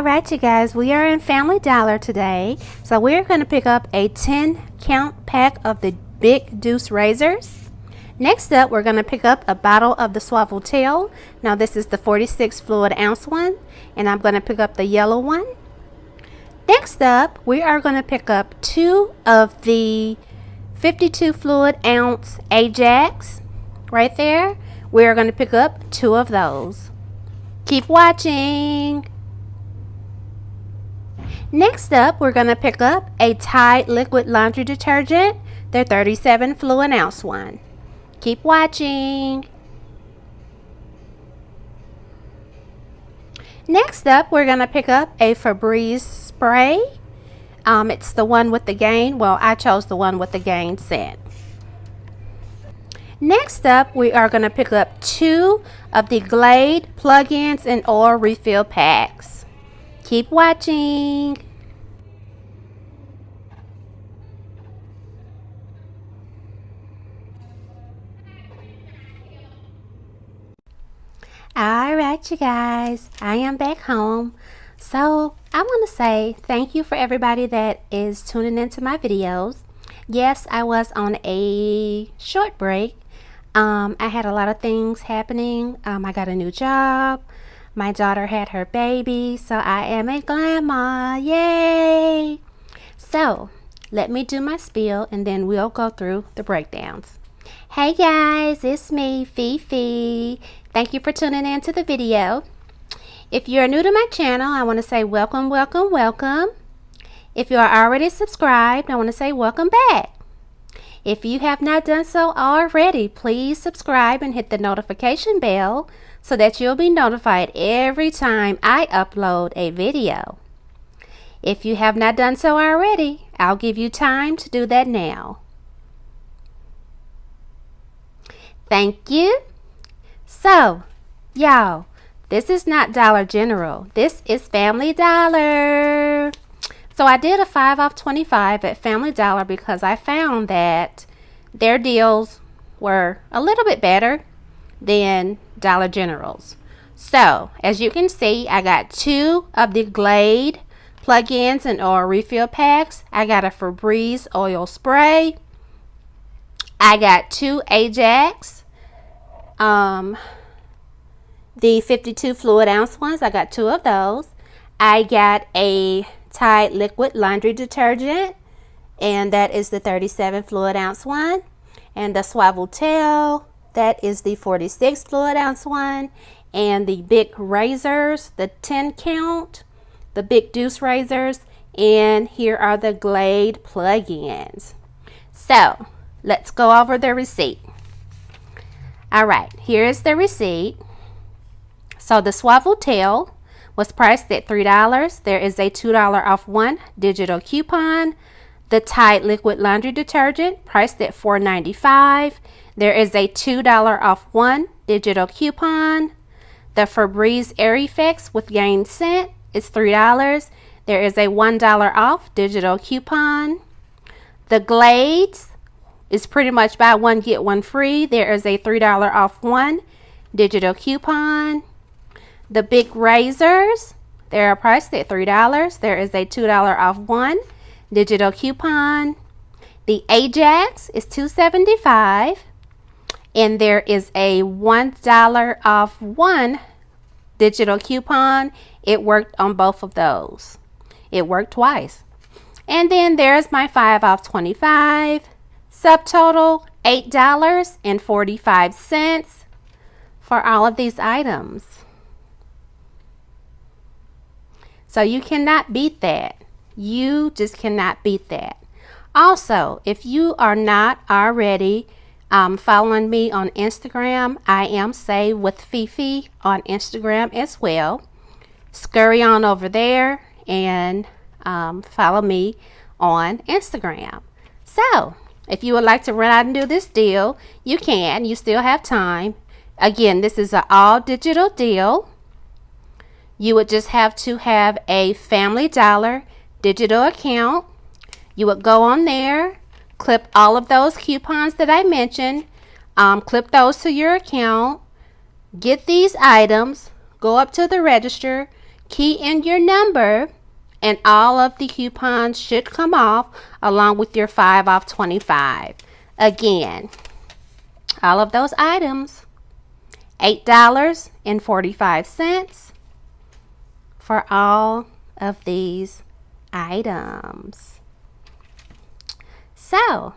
Alright you guys, we are in Family Dollar today. So we're going to pick up a 10 count pack of the Big Deuce razors. Next up, we're going to pick up a bottle of the Swaveltail. Now this is the 46 fluid ounce one, and I'm going to pick up the yellow one. Next up, we are going to pick up 2 of the 52 fluid ounce Ajax. Right there, we're going to pick up 2 of those. Keep watching. Next up, we're going to pick up a Tide liquid laundry detergent, the 37 fluid ounce one. Keep watching. Next up, we're going to pick up a Febreze spray. It's the one with the Gain. Well, I chose the one with the Gain scent. Next up, we are going to pick up 2 of the Glade plug-ins and oil refill packs. Keep watching. Alright you guys, I am back home. So I want to say thank you for everybody that is tuning into my videos. Yes, I was on a short break. I had a lot of things happening. I got a new job. My daughter had her baby, so I am a grandma. Yay! So let me do my spiel and then we'll go through the breakdowns. Hey guys, it's me, Fifi. Thank you for tuning in to the video. If you're new to my channel, I want to say welcome, welcome, welcome. If you are already subscribed, I want to say welcome back. If you have not done so already, please subscribe and hit the notification bell so that you'll be notified every time I upload a video. If you have not done so already, I'll give you time to do that now. Thank you. So, y'all, this is not Dollar General. This is Family Dollar. So I did a 5 off 25 at Family Dollar because I found that their deals were a little bit better than Dollar General's. So as you can see, I got 2 of the Glade plug-ins and oil refill packs. I got a Febreze oil spray. I got 2 Ajax, the 52 fluid ounce ones. I got 2 of those. I got a Tide liquid laundry detergent, and that is the 37 fluid ounce one, and the Swaveltail, that is the 46 fluid ounce one, and the big razors, the 10 count, the Big Deuce razors, and here are the Glade plug-ins. So let's go over the receipt. Alright, here is the receipt. So the Swaveltail was priced at $3. There is a $2 off one digital coupon. The Tide liquid laundry detergent priced at $4.95. There is a $2 off one digital coupon. The Febreze Air Effects with Gain scent is $3. There is a $1 off digital coupon. The Glades is pretty much buy one get one free. There is a $3 off one digital coupon. The big razors, they are priced at $3. There is a $2 off one digital coupon. The Ajax is $2.75, and there is a $1 off one digital coupon. It worked on both of those. It worked twice. And then there's my 5 off 25. Subtotal $8.45 for all of these items. So you cannot beat that. You just cannot beat that. Also, if you are not already following me on Instagram, I am Save with Fifi on Instagram as well. Scurry on over there and follow me on Instagram. So if you would like to run out and do this deal, you can. You still have time. Again, this is an all digital deal. You would just have to have a Family Dollar digital account. You would go on there, clip all of those coupons that I mentioned, clip those to your account, get these items, go up to the register, Key in your number and all of the coupons should come off along with your 5 off 25. Again, all of those items, $8.45 for all of these items. So,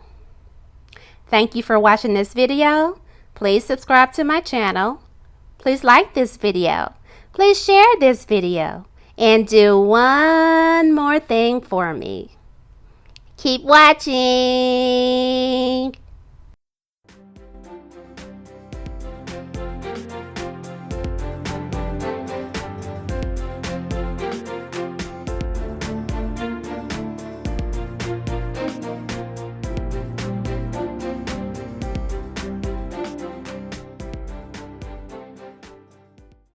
thank you for watching this video. Please subscribe to my channel. Please like this video. Please share this video. And do one more thing for me. Keep watching.